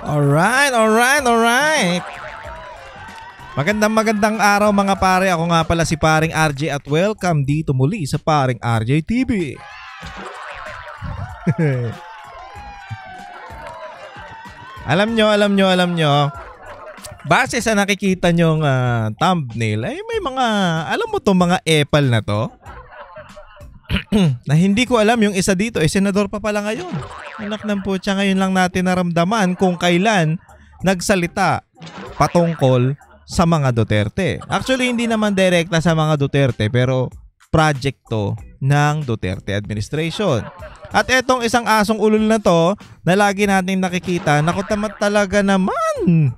Alright, alright, alright. Magandang araw mga pare. Ako nga pala si Paring RJ at welcome dito muli sa Paring RJ TV. Alam nyo. Base sa nakikita nyong thumbnail, ay may mga, alam mo to mga epal na to? Na hindi ko alam yung isa dito, senador pa pala ngayon. Anak ng putya, ngayon lang natin naramdaman kung kailan nagsalita patungkol sa mga Duterte. Actually, hindi naman direkta sa mga Duterte, pero project to ng Duterte administration. At etong isang asong ulol na to, na lagi natin nakikita, nakutamat talaga naman.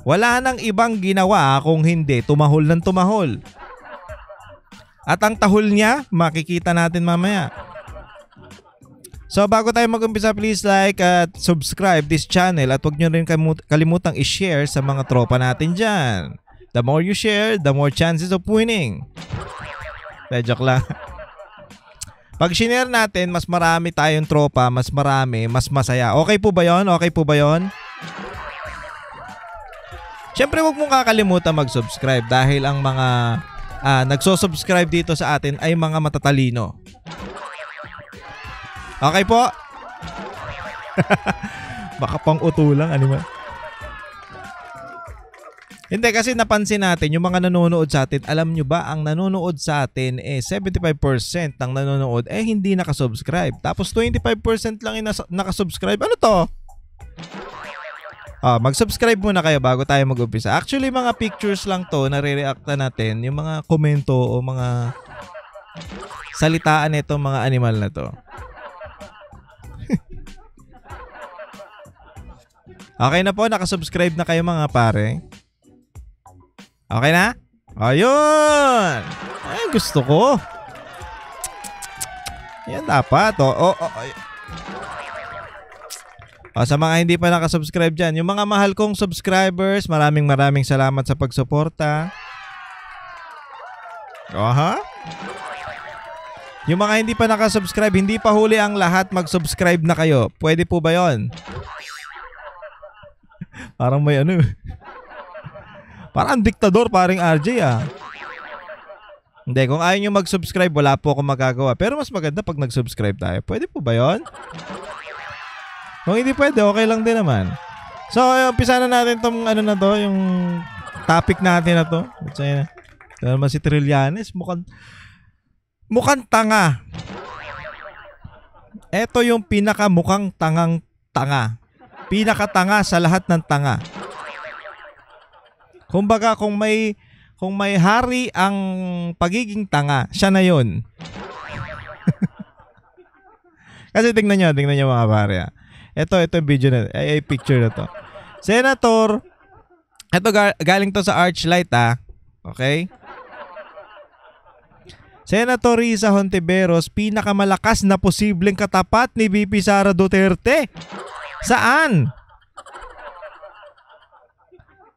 Wala nang ibang ginawa kung hindi tumahol ng tumahol. At ang tahol niya, makikita natin mamaya. So bago tayo mag-umpisa, please like at subscribe this channel at huwag nyo rin kalimutang i-share sa mga tropa natin dyan. The more you share, the more chances of winning. Joke lang. Pag shinare natin, mas marami tayong tropa, mas marami, mas masaya. Okay po ba yun? Okay po ba yun? Siyempre huwag mong kakalimutan mag-subscribe dahil ang mga nagso-subscribe dito sa atin ay mga matatalino. Okay po? Baka pang utulang, ano ba? Hindi, kasi napansin natin yung mga nanonood sa atin. Alam nyo ba, ang nanonood sa atin 75% ng nanonood hindi nakasubscribe. Tapos 25% lang yung nakasubscribe. Ano to? Mag-subscribe muna kayo bago tayo mag-umpisa. Actually, mga pictures lang to na re-reacta natin. Yung mga komento o mga salitaan nito mga animal na to. Okay na po, nakasubscribe na kayo mga pare. Okay na? Ayun! Ay, gusto ko. Yan dapat. Sa mga hindi pa nakasubscribe dyan, yung mga mahal kong subscribers, maraming salamat sa pagsuporta. Yung mga hindi pa nakasubscribe, hindi pa huli ang lahat, mag-subscribe na kayo. Pwede po ba yon? Parang may ano. Parang diktador, paring RJ Hindi, kung ayaw nyo mag-subscribe, wala po akong magagawa. Pero mas maganda pag nag-subscribe tayo. Pwede po ba yon? Kung hindi pwede, okay lang din naman. So, umpisa na natin itong ano na to, yung topic natin na to. Ito naman si Trillanes, mukhang tanga. Ito yung pinakamukhang tangang tanga. Pinakatanga sa lahat ng tanga. Kumbaga, kung may hari ang pagiging tanga, siya na yun. Kasi tingnan nyo mga pare. Ito yung video na, ay picture na to. Senator, ito galing to sa Archlight Okay? Senator Risa Hontiveros, pinakamalakas na posibleng katapat ni VP Sara Duterte. Saan?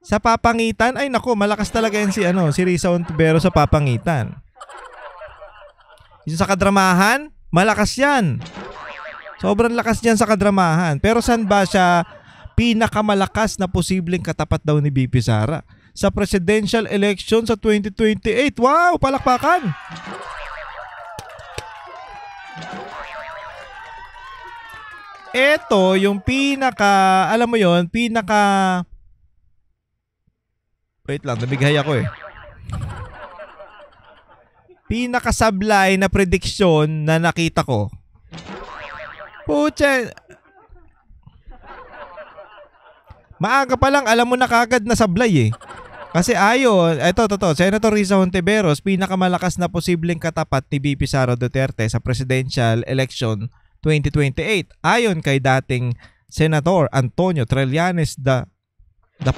Sa papangitan? Ay nako, malakas talaga yan si Risa Hontiveros sa papangitan. Yung sa kadramahan, malakas yan. Sobrang lakas niyan sa kadramahan. Pero saan ba siya pinakamalakas na posibleng katapat daw ni VP Sara? Sa presidential election sa 2028. Wow! Palakpakan! Ito yung alam mo yon, wait lang, nabighay ako pinakasablay na prediction na nakita ko. Pucha. Maaga pa lang, alam mo na kagad na sablay Kasi ito, Senator Risa Hontiveros, pinakamalakas na posibleng katapat ni VP Sara Duterte sa presidential election 2028. Ayon kay dating Senator Antonio Trillanes the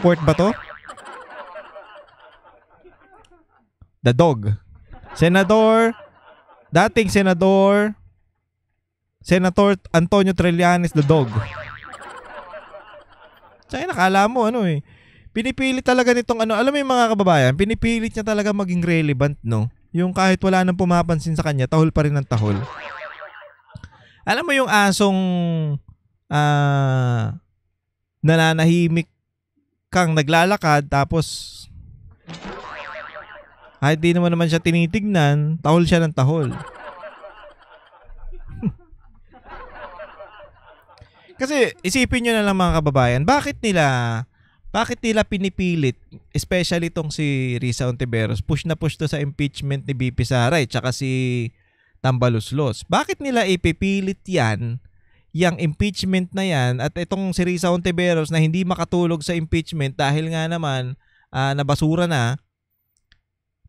Port ba to? The Dog. Dating Senator Antonio Trillanes the Dog. Sa'yo nakala mo pinipilit talaga nitong alam mo yung mga kababayan, pinipilit niya talaga maging relevant, no? Yung kahit wala nang pumapansin sa kanya, tahol pa rin ng tahol. Alam mo yung asong nananahimik kang naglalakad tapos kahit di naman siya tinitignan, tahol siya ng tahol. Kasi isipin nyo na lang mga kababayan, bakit nila pinipilit, especially itong si Risa Hontiveros, push na push to sa impeachment ni BP Sara tsaka si Tambaluslos. Bakit nila ipipilit yan, yung impeachment na yan, at itong si Risa Hontiveros na hindi makatulog sa impeachment dahil nga naman nabasura na,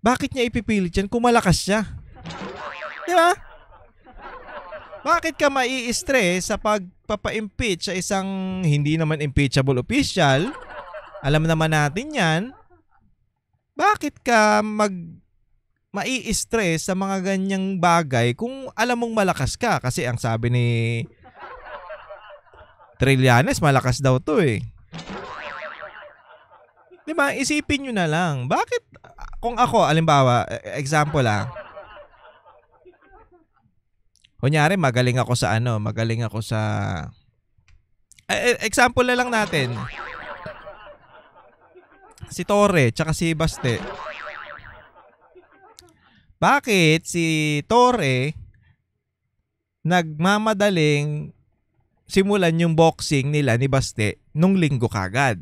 bakit niya ipipilit yan kung malakas siya? Di ba? Bakit ka mai-stress sa pagpapa-impeach sa isang hindi naman impeachable official? Alam naman natin yan. Bakit ka mai-stress sa mga ganyang bagay kung alam mong malakas ka? Kasi ang sabi ni Trillanes, malakas daw to eh. Diba? Isipin nyo na lang. Bakit kung ako, alimbawa, example kunyari, magaling ako sa example na lang natin. Si Torre, tsaka si Baste. Bakit si Torre nagmamadaling simulan yung boxing nila ni Baste nung linggo kagad?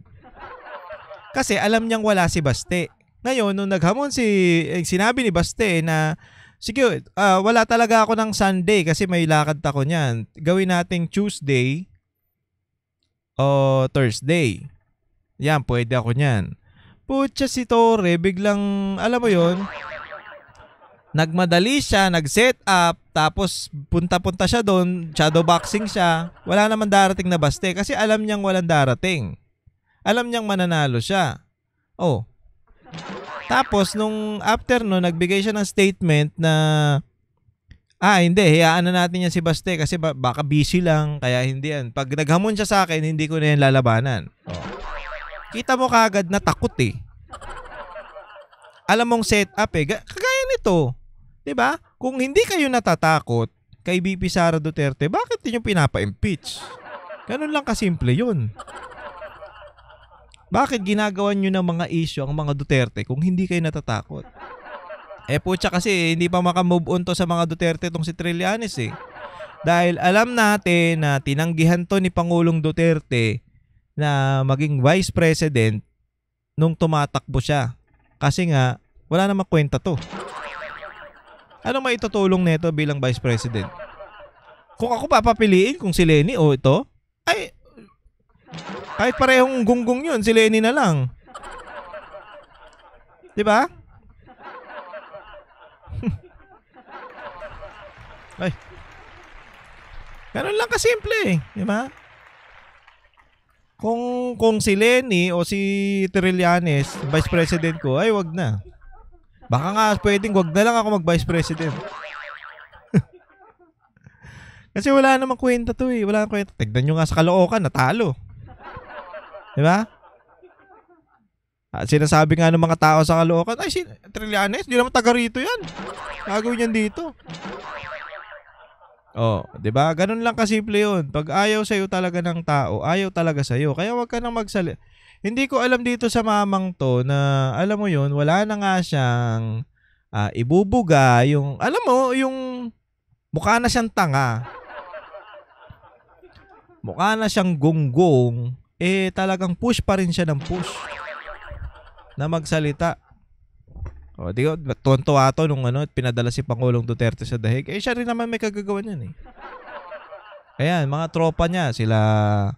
Kasi alam niyang wala si Baste. Ngayon, nung naghamon sinabi ni Baste na sige, wala talaga ako ng Sunday kasi may lakad ako niyan. Gawin nating Tuesday o Thursday. Yan, pwede ako niyan. Putya si Torre, biglang, alam mo yon, nagmadali siya, nag-set up, tapos punta-punta siya doon, shadow boxing siya. Wala naman darating na Baste kasi alam niyang walang darating. Alam niyang mananalo siya. Oh. Tapos, nung after no, nagbigay siya ng statement na hindi, hayaan na natin yan si Baste kasi baka busy lang, kaya hindi yan. Pag naghamon siya sa akin, hindi ko na yan lalabanan. Oh. Kita mo kagad na takot eh. Alam mong set up eh. Kagaya nito. 'Di ba? Kung hindi kayo natatakot kay BP Sara Duterte, bakit niyo pinapa-impeach? Ganun lang kasimple yun. Bakit ginagawan nyo ng mga issue ang mga Duterte kung hindi kayo natatakot? Putya kasi hindi pa makamove on to sa mga Duterte itong si Trillanes eh. Dahil alam natin na tinanggihan to ni Pangulong Duterte na maging Vice President nung tumatakbo siya. Kasi nga, wala namang kwenta to. Ano maitutulong nito bilang Vice President? Kung ako papapiliin kung si Leni o ito, ay kahit parehong gunggong yun, si Leni na lang. Diba? Ay. Ganun lang kasimple eh. Diba? Kung si Leni o si Trillanes, Vice President ko, ay wag na. Baka nga pwedeng wag na lang ako mag-Vice President. Kasi wala namang kwenta to eh. Wala namang kwenta. Tignan nyo nga sa Caloocan, natalo. Diba? At sinasabi nga ng mga tao sa Caloocan, ay si Trillanes, di naman taga rito yan. Gagawin yan dito. Oh, 'di ba? Ganun lang kasimple 'yun. Pag ayaw sa iyo talaga ng tao, ayaw talaga sa iyo. Kaya wag ka nang Hindi ko alam dito sa mamang 'to na alam mo 'yun, wala na nga siyang ibubuga yung alam mo, yung mukha na siyang tanga. Mukha na siyang gonggong, talagang push pa rin siya ng push na magsalita. O, di ko, tuwan-tuwa to nung pinadala si Pangulong Duterte sa dahig. Siya rin naman may kagagawa niyan eh. Ayan, mga tropa niya, sila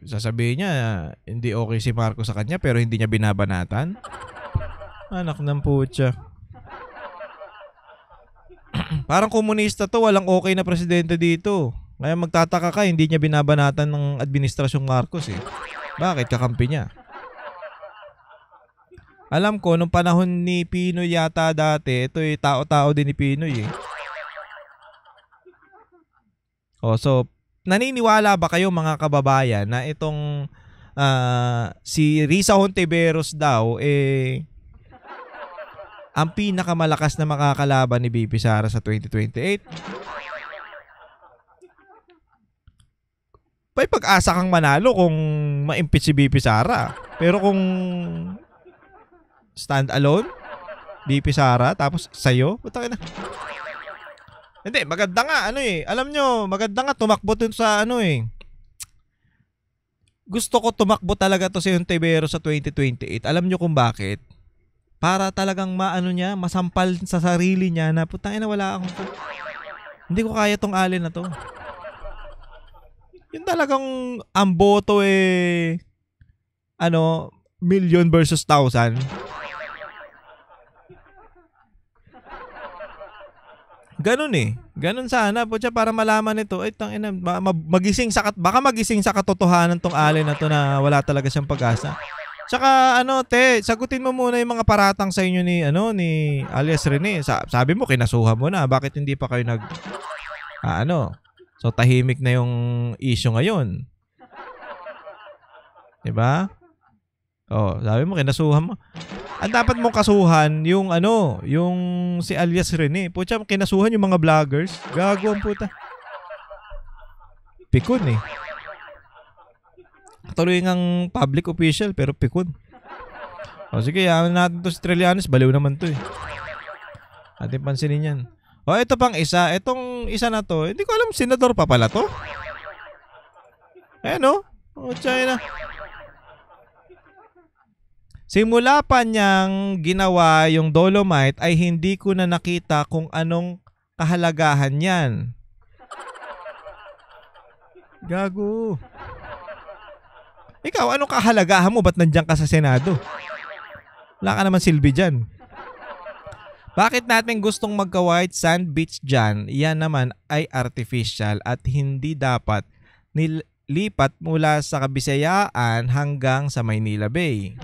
sasabihin niya, hindi okay si Marcos sa kanya pero hindi niya binabanatan. Anak ng putya. Parang komunista to, walang okay na presidente dito. Kaya magtataka ka, hindi niya binabanatan ng administrasyong Marcos eh. Bakit? Kakampi niya. Alam ko, nung panahon ni Pinoy yata dati, ito eh, tao-tao din ni Pinoy eh. So, naniniwala ba kayo mga kababayan na itong si Risa Hontiveros daw, ang pinakamalakas na makakalaban ni BP Sara sa 2028? may pag-asa kang manalo kung ma-impeach si BP Sara. Pero kung stand alone, BP Sara, tapos sa'yo, puta na. Hindi, maganda nga, alam nyo, maganda nga tumakbo dun sa gusto ko tumakbo talaga to si Hontiveros sa 2028. Alam nyo kung bakit? Para talagang masampal sa sarili niya na putang ina wala akong hindi ko kaya tong alin na to. Yung talagang ang boto million versus thousand. Ganun Ganun sana po siya para malaman nito. Ay, tangina, baka magising sa katotohanan tong alin na to na wala talaga siyang pag-asa. Tsaka sagutin mo muna yung mga paratang sa inyo ni alias Rene. Sabi mo kinasuhan mo na, bakit hindi pa kayo So tahimik na yung issue ngayon. 'Di ba? Oh, sabi mo kinasuhan mo. Ang dapat mong kasuhan yung si alias Rene. Pucha, kinasuhan yung mga vloggers. Gago ang puta. Pikon Tuloy ngang public official pero pikon. O sige, yaman natin to si Trillanes. Baliw naman to Ating pansinin yan. O ito pang isa. Itong isa na to, hindi ko alam senador pa pala to. O China. Simula pa niyang ginawa yung Dolomite ay hindi ko na nakita kung anong kahalagahan yan. Gago. Ikaw, anong kahalagahan mo? Ba't nandiyan ka sa Senado? Wala ka naman silbi dyan. Bakit natin gustong magka-white sand beach dyan? Yan naman ay artificial at hindi dapat nilipat mula sa Kabisayaan hanggang sa Maynila Bay.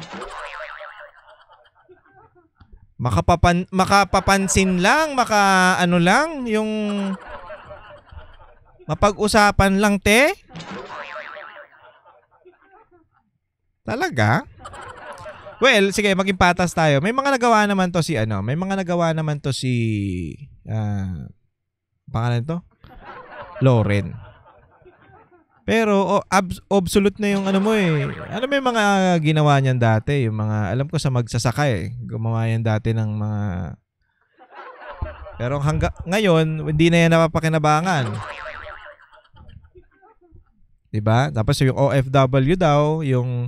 Makapapansin lang, yung mapag-usapan lang, te? Talaga? Well, sige, maging patas tayo. May mga nagawa naman to si pangalan to? Loren. Pero obsolete na yung may mga ginawa niyan dati, yung mga alam ko sa magsasaka gumawa yan dati ng mga pero ngayon hindi na yan napapakinabangan. 'Di ba? Tapos yung OFW daw, yung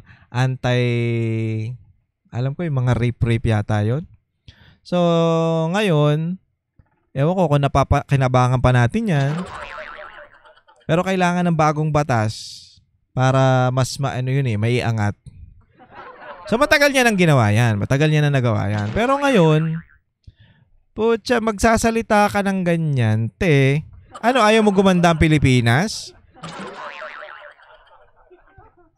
alam ko yung mga rape yata yon. So, ngayon ewan ko kung napapakinabangan pa natin yan. Pero kailangan ng bagong batas para mas may iangat. So matagal niya nang ginawa yan. Matagal niya na nagawa yan. Pero ngayon, putya, magsasalita ka ng ganyan, te. Ayaw mo gumanda ang Pilipinas?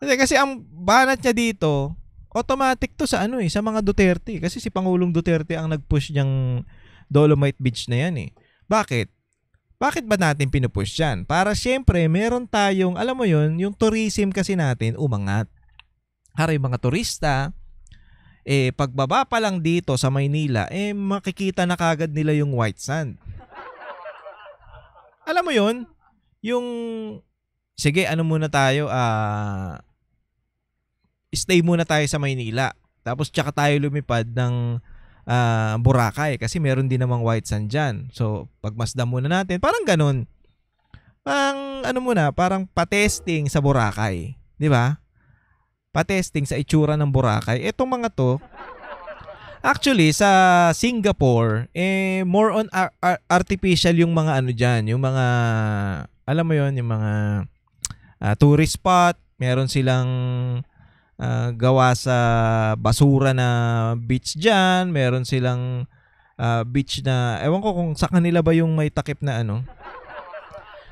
Kasi ang banat niya dito, automatic to sa sa mga Duterte. Kasi si Pangulong Duterte ang nag-push niyang Dolomite Beach na yan Bakit? Bakit ba natin pinupush yan? Para siyempre, meron tayong, alam mo yun, yung tourism kasi natin umangat. Hari mga turista, pagbaba pa lang dito sa Maynila, makikita na kagad nila yung white sand. Alam mo yun, sige, muna tayo, stay muna tayo sa Maynila. Tapos tsaka tayo lumipad ng Boracay kasi meron din namang white sand dyan. So, pagmasdan muna natin. Parang ganun. Parang patesting sa Boracay. Di ba? Patesting sa itsura ng Boracay. Etong mga to, actually, sa Singapore, more on artificial yung mga dyan. Yung mga, alam mo yon yung mga tourist spot. Meron silang gawa sa basura na beach dyan. Meron silang beach na, ewan ko kung sa kanila ba yung may takip na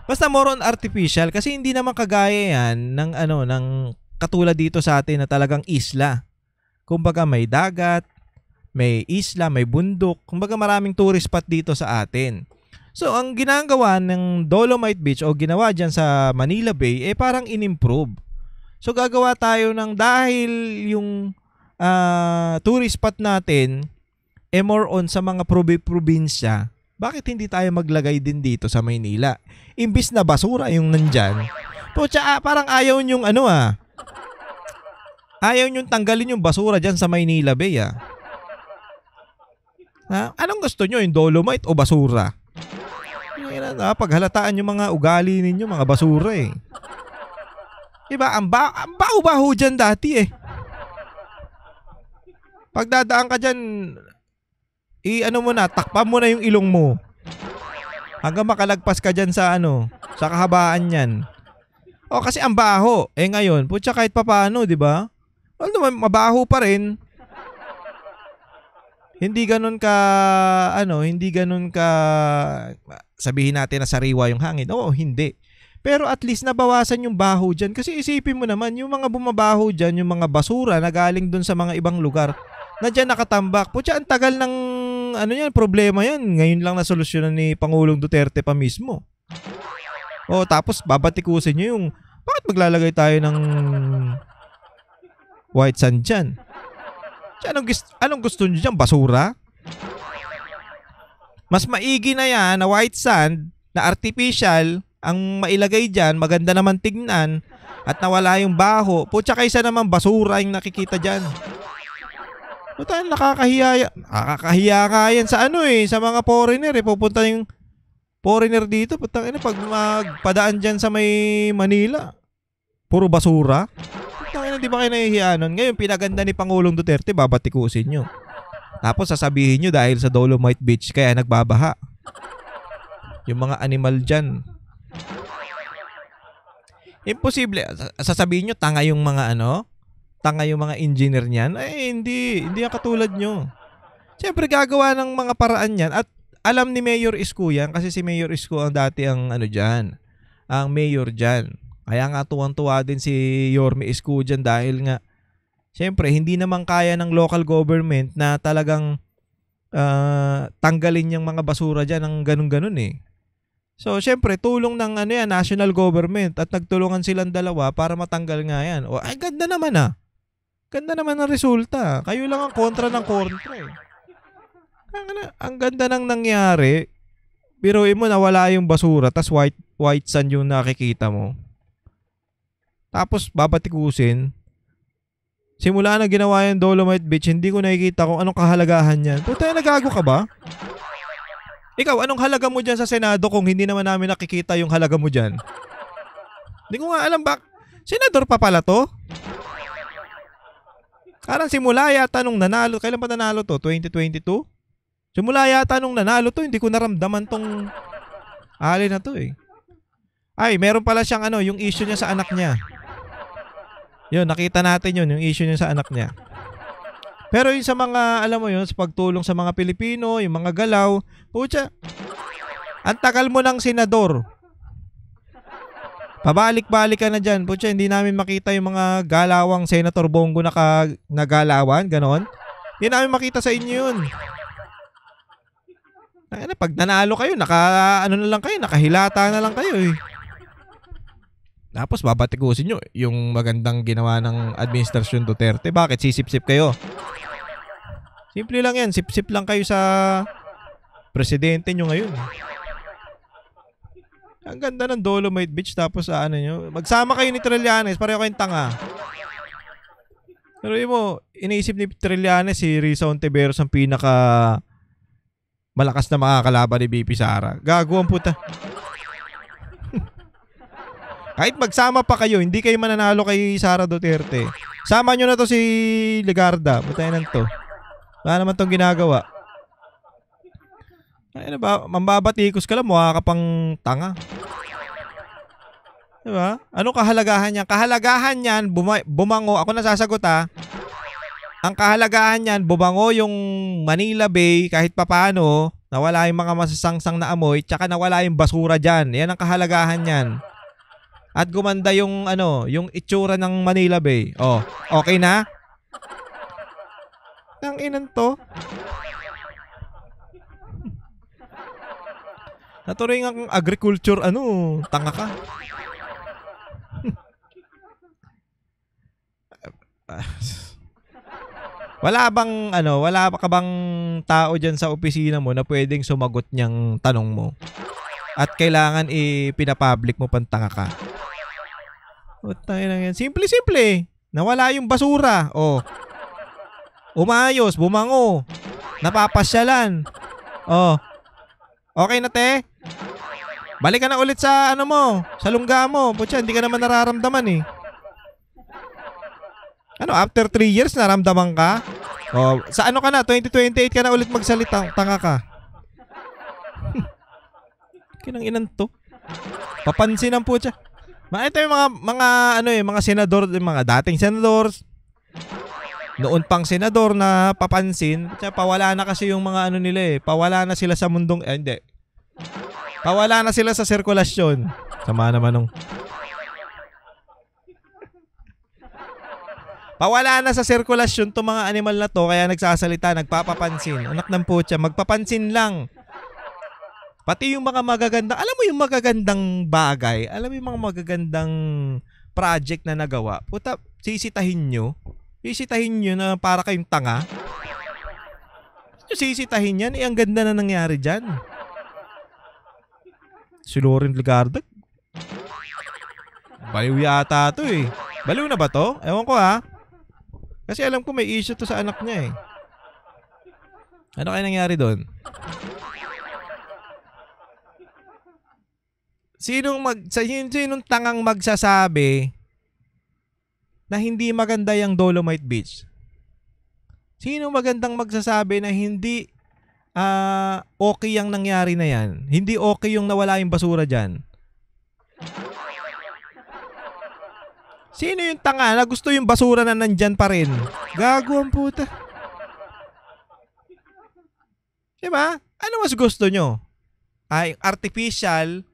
Basta more on artificial kasi hindi naman kagaya yan ng ng katulad dito sa atin na talagang isla. Kumbaga may dagat, may isla, may bundok. Kumbaga maraming tourist spot dito sa atin. So ang ginagawa ng Dolomite Beach o ginawa dyan sa Manila Bay parang in-improve. So gagawa tayo ng dahil yung tourist spot natin more on sa mga probinsya. Bakit hindi tayo maglagay din dito sa Maynila? Imbis na basura yung nandyan, Pucha, parang ayaw nyong ano ayaw nyong tanggalin yung basura dyan sa Maynila Bay Ha? Anong gusto nyo? Yung dolomite o basura? Paghalataan yung mga ugali ninyo, mga basura Diba? Ang baho-baho dyan dati Pagdadaan ka dyan, ano mo na, takpan mo na yung ilong mo. Hanggang makalagpas ka dyan sa sa kahabaan yan. Kasi ang baho. Ngayon, putya kahit papaano, di ba? Mabaho pa rin. Hindi ganun ka, sabihin natin na sariwa yung hangin. Oo, hindi. Pero at least nabawasan yung baho dyan. Kasi isipin mo naman, yung mga bumabaho dyan, yung mga basura na galing dun sa mga ibang lugar, na dyan nakatambak. Putya, ang tagal ng, problema yan. Ngayon lang nasolusyonan ni Pangulong Duterte pa mismo. Tapos babatikusin nyo yung, bakit maglalagay tayo ng white sand dyan? Anong gusto nyo dyan? Basura? Mas maigi na yan na white sand na artificial ang mailagay dyan, maganda naman tignan at nawala yung baho. Putya, kaysa naman basura yung nakikita dyan. Nakakahiya nga yan sa sa mga foreigner pupunta yung foreigner dito, pag magpadaan dyan sa may Manila, puro basura. Di ba kayo nahihiya nun? Ngayon, pinaganda ni Pangulong Duterte, babatikusin nyo. Tapos sasabihin nyo dahil sa Dolomite Beach, kaya nagbabaha. Yung mga animal dyan. Imposible. Sasabihin nyo, tanga yung mga tanga yung mga engineer niyan. Hindi yan katulad nyo. Siyempre, gagawa ng mga paraan yan. At alam ni Mayor Isko yan, kasi si Mayor Isko ang dati ang dyan, ang mayor dyan. Kaya nga tuwang-tuwa din si Yorme Isko dyan dahil nga siyempre hindi naman kaya ng local government na talagang tanggalin yung mga basura dyan ng ganun-ganun So siyempre tulong ng national government at nagtulungan silang dalawa para matanggal nga yan. Ganda naman Ganda naman ng resulta. Kayo lang ang kontra ng kontra Ang ganda nang nangyari. Biruin mo nawala yung basura tas white sand yung nakikita mo. Tapos babatikusin. Simula na ginawa yung Dolomite Beach, hindi ko nakikita kung anong kahalagahan yan. Puta, nagago ka ba? Ikaw, anong halaga mo dyan sa Senado kung hindi naman namin nakikita yung halaga mo dyan? Hindi ko nga alam Senador pa pala to? Karang simula yata nung nanalo. Kailan pa nanalo to? 2022? Simula yata nung nanalo to, hindi ko naramdaman tong alin na to Ay, meron pala siyang yung issue niya sa anak niya. Yun, nakita natin yun, yung issue niya sa anak niya. Pero yung sa mga, alam mo yun, sa pagtulong sa mga Pilipino, yung mga galaw, putya, ang tagal mo ng senador. Pabalik-balik ka na dyan. Putya, hindi namin makita yung mga galawang Senator Bongo na galawan, ganon. Hindi namin makita sa inyo yun. Pag nanalo kayo, na lang kayo, nakahilata na lang kayo Tapos babatikusin nyo yung magandang ginawa ng Administrasyon Duterte. Bakit? Sisip-sip kayo. Simple lang yan. Sip-sip lang kayo sa presidente nyo ngayon. Ang ganda ng Dolomite Beach. Tapos nyo, magsama kayo ni Trillanes. Pareho kayong tanga. Pero mo, iniisip ni Trillanes si Risa Ontiveros ang pinaka malakas na makakalaban ni BP Sara. Gago ang puta. Kahit magsama pa kayo, hindi kayo mananalo kay Sara Duterte. Sama nyo na to si Legarda. Butay na to. Wala naman tong ginagawa. Mambabatikos ka lang, mukha ka pang tanga. Diba? Anong kahalagahan niyan? Kahalagahan niyan, bumango. Ako na sasagot Ang kahalagahan niyan, bumango yung Manila Bay kahit papaano, nawala yung mga masasangsang na amoy, tsaka nawala yung basura dyan. Yan ang kahalagahan niyan. At gumanda yung yung itsura ng Manila Bay. Okay na? Ang inan to. Natuloy ng agriculture tanga ka. Wala ka bang tao diyan sa opisina mo na pwedeng sumagot niyang tanong mo? At kailangan ipinapublic mo pang tanga ka. Putang ina yan. Simple-simple. Nawala yung basura. Oh. Umayos, bumango. Napapasyalan. Oh. Okay na, te? Balik ka na ulit sa ano mo, sa lungga mo. Putya, hindi ka naman nararamdaman eh. Ano, after 3 years naramdaman ka? Oh, sa ano ka na? 2028 ka na ulit magsalita. Tanga ka. Kinang inan to. Papansin ang putya. Ito yung mga senador, mga dating senador. Noon pang senador na papansin, pawala na kasi yung mga ano nila eh. Pawala na sila sa mundong, hindi. Pawala na sila sa sirkulasyon. Sama naman nung. Pawala na sa sirkulasyon to mga animal na to, kaya nagsasalita, nagpapapansin. Anak ng putya, magpapansin lang. Pati yung mga magagandang, alam mo yung magagandang bagay, alam mo yung mga magagandang project na nagawa, puta, sisitahin nyo na para kayong tanga. Sisitahin yan, ang ganda na nangyari dyan. Si Loren Legarda, baliw yata to eh. Baliw na ba to? Ewan ko ha. Kasi alam ko may issue to sa anak niya eh. Ano kaya nangyari doon? Sinong tangang magsasabi na hindi maganda yung Dolomite Beach? Sino magandang magsasabi na hindi okay yung nangyari na yan? Hindi okay yung nawala yung basura dyan? Sino yung tanga na gusto yung basura na nandyan pa rin? Gago ang puta. Diba? Ano mas gusto nyo? Ay, artificial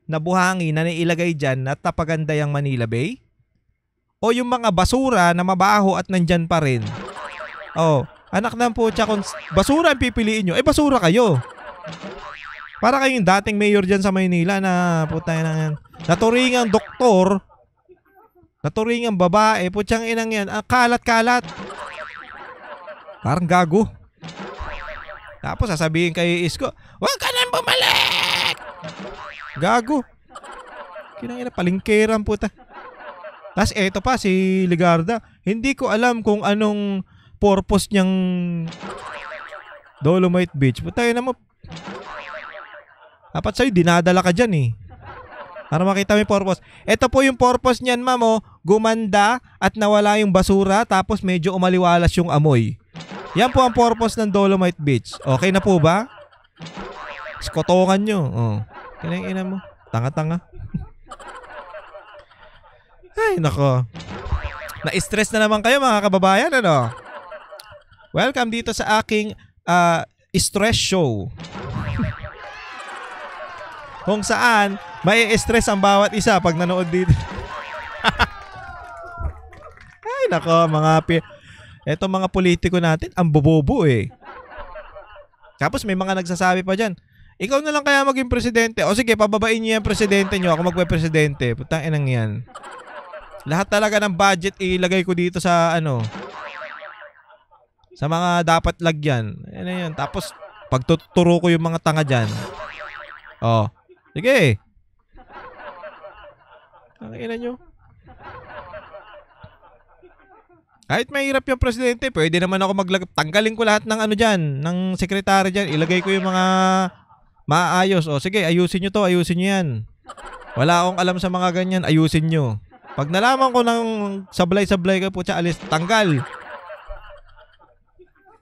na buhangin na nailagay dyan at napaganda yung Manila Bay? O yung mga basura na mabaho at nandyan pa rin? Oh, anak ng putya, kung basura ang pipiliin nyo, basura kayo. Para kayong dating mayor dyan sa Maynila na putay na yan. Naturingang doktor, naturingang babae, putyang inang yan, kalat-kalat. Parang gago. Tapos sasabihin kay Isko, huwag ka nang bumalik! Gago. Kinangina, palingkeran puta. Tapos eto pa si Legarda, hindi ko alam kung anong purpose niyang Dolomite Beach. Putay na mo. Dapat sa'yo, dinadala ka dyan eh. Para makita mo yung purpose. Ito po yung purpose niyan, ma'am, oh. Gumanda at nawala yung basura tapos medyo umaliwalas yung amoy. Yan po ang purpose ng Dolomite Beach. Okay na po ba? Skotongan nyo. Oh. Kinangina mo. Tanga-tanga. Ay, nako. Na-stress na naman kayo mga kababayan, ano? Welcome dito sa aking stress show. Kung saan may stress ang bawat isa pag nanood dito. Ay, nako, eto mga politiko natin, ang bobobo eh. Tapos may mga nagsasabi pa dyan, ikaw na lang kaya maging presidente. O sige, pababain niyo yung presidente niyo, ako magpe-presidente. Putang inang yan. Lahat talaga ng budget ilagay ko dito sa ano, sa mga dapat lagyan. Ano yan. Tapos pagtuturo ko yung mga tanga dyan. Oh, sige. Ang ina nyo. Kahit mahirap yung presidente, pwede naman ako tanggalin ko lahat ng ano dyan, ng sekretary dyan. Ilagay ko yung mga maayos. O sige, ayusin nyo to, ayusin nyo yan. Wala akong alam sa mga ganyan, ayusin nyo. Pag nalaman ko ng sablay-sablay ka po, alis, tanggal.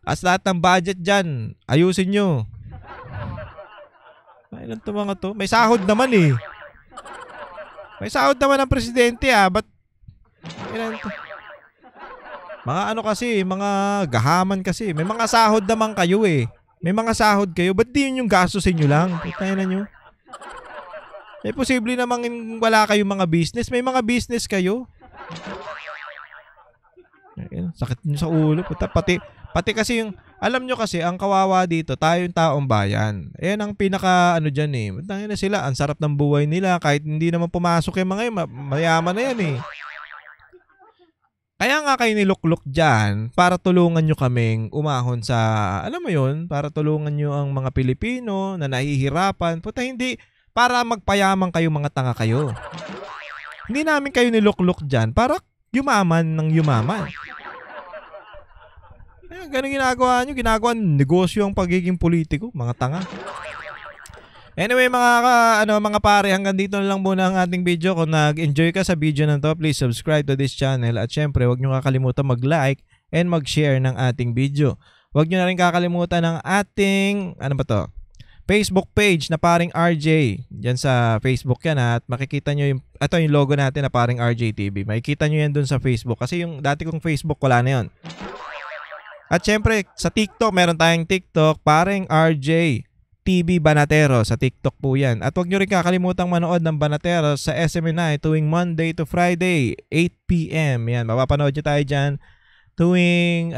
As lahat ng budget dyan, ayusin nyo. Ay, ilan to mga to? May sahod naman eh. May sahod naman ang presidente ah. Ba't? Ilan to? Mga ano kasi, mga gahaman kasi. May mga sahod naman kayo eh. May mga sahod kayo. Ba't di yun yung gastusin nyo lang? Putay na nyo. Eh, posible namang wala kayong mga business. May mga business kayo. Ayun, sakit nyo sa ulo. Puta, pati kasi yung, alam nyo kasi, ang kawawa dito, tayo yung taong bayan. Ayan ang pinaka, ano dyan eh. Matangin na sila, ang sarap ng buhay nila. Kahit hindi naman pumasok yung mga yun, mayaman na yan eh. Kaya nga kayo niluklok dyan para tulungan nyo kaming umahon sa, alam mo yun, para tulungan nyo ang mga Pilipino na nahihirapan. Puta, hindi, para magpayaman kayo mga tanga kayo. Hindi namin kayo niluklok dyan para yumaman ng yumaman. Ganun ginagawa nyo. Ginagawa negosyo ang pagiging politiko. Mga tanga. Anyway, mga pare, hanggang dito na lang muna ang ating video. Kung nag-enjoy ka sa video na to, please subscribe to this channel. At syempre, huwag nyo kakalimutan mag-like and mag-share ng ating video. Huwag nyo na rin kakalimutan ng ating, Facebook page na Paring RJ. Diyan sa Facebook yan at makikita nyo yung logo natin na Paring RJ TV. Makikita nyo yan dun sa Facebook. Kasi yung dati kong Facebook, wala na yun. At syempre, sa TikTok, meron tayong TikTok, Paring RJ TV Banatero. Sa TikTok po yan. At huwag nyo rin kakalimutang manood ng Banatero sa SMNI tuwing Monday to Friday, 8 PM. Yan, mapapanood nyo tayo dyan tuwing,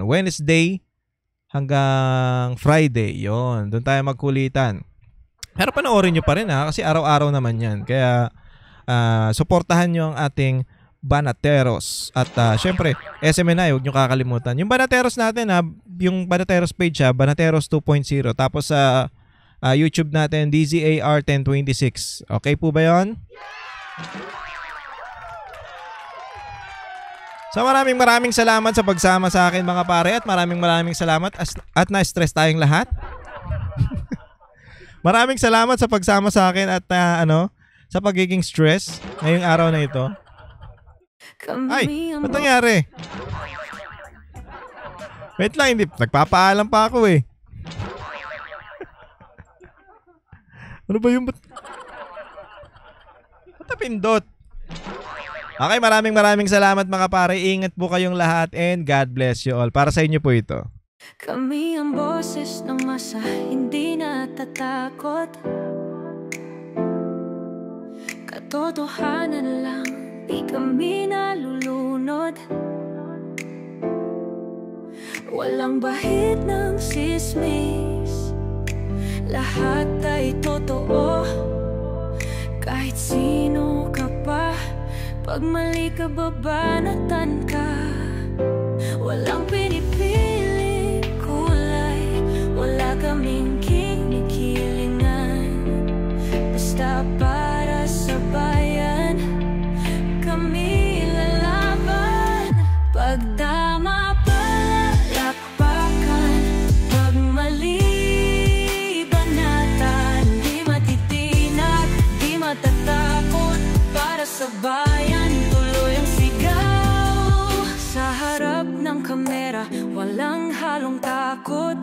Wednesday hanggang Friday. Yon, doon tayo magkulitan. Pero panoorin nyo pa rin kasi araw-araw naman yan. Kaya, suportahan nyo ang ating Banateros. At syempre, SMNI, huwag nyo kakalimutan. Yung Banateros natin, yung Banateros page, Banateros 2.0. Tapos sa YouTube natin, DZAR 1026. Okay po ba yun? So maraming salamat sa pagsama sa akin mga pare. At maraming salamat at na-stress tayong lahat. Maraming salamat sa pagsama sa akin at sa pagiging stress ngayong araw na ito. Ay, ba't nangyari? Wait lang, hindi. Nagpapaalam pa ako eh. Ano ba yung... Ba't napindot? Okay, maraming salamat mga pare. Ingat po kayong lahat and God bless you all. Para sa inyo po ito. Kami ang boses ng masa, hindi natatakot. Katotohanan lang, di kami nalulunod. Walang bahid ng sismis, lahat ay totoo. Kahit sino ka pa, pag mali ka babanatan ka. Walang pinipili kulay, wala kaming kinikilingan. Basta para sa bayan, kami lalaban. Pagdama palakpakan, pag mali banatan. Di matitinag, di matatakot. Para sa bayan, tuloy ang sigaw. Sa harap ng kamera, walang halong takot.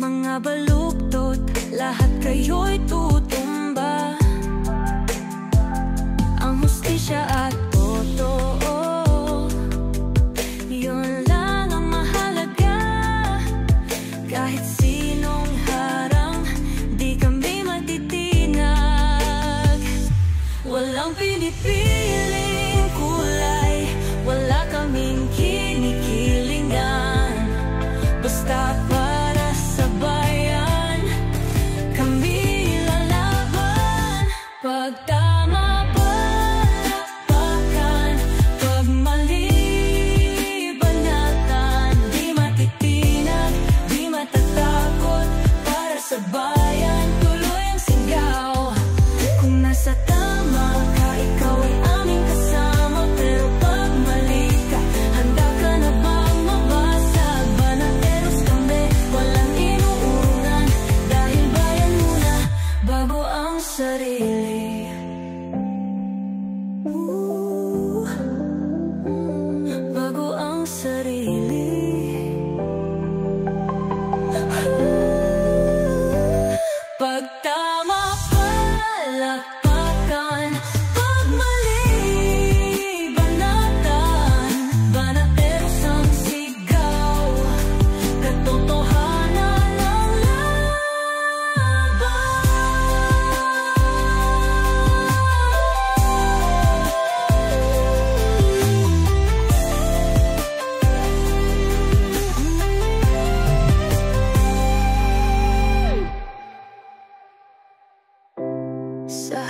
Mga baluktot, lahat kayo'y tutumba. Ang hustisya at totoo, yun lang ang mahalaga. Kahit sinong harang, di kami matitinag. Walang pinipiling kulay, wala kaming kinikilingan. Basta para sa bayan, kami lalaban. Pag tama palakpakan, pag mali banatan. Di matitinag, di matatakot. Para sa bayan, tuloy ang sigaw. Kung nasa tama ka, ikaw ay aming kasama. Pero pag mali ka, handa ka na bang mabasag? Banateros kami, walang inuurungan. Dahil bayan muna, bago ang sarili. Bago ang sarili. Pag tama palakpakan, pag mali banatan. Banateros ang sigaw, katotohanan ang laban. Sa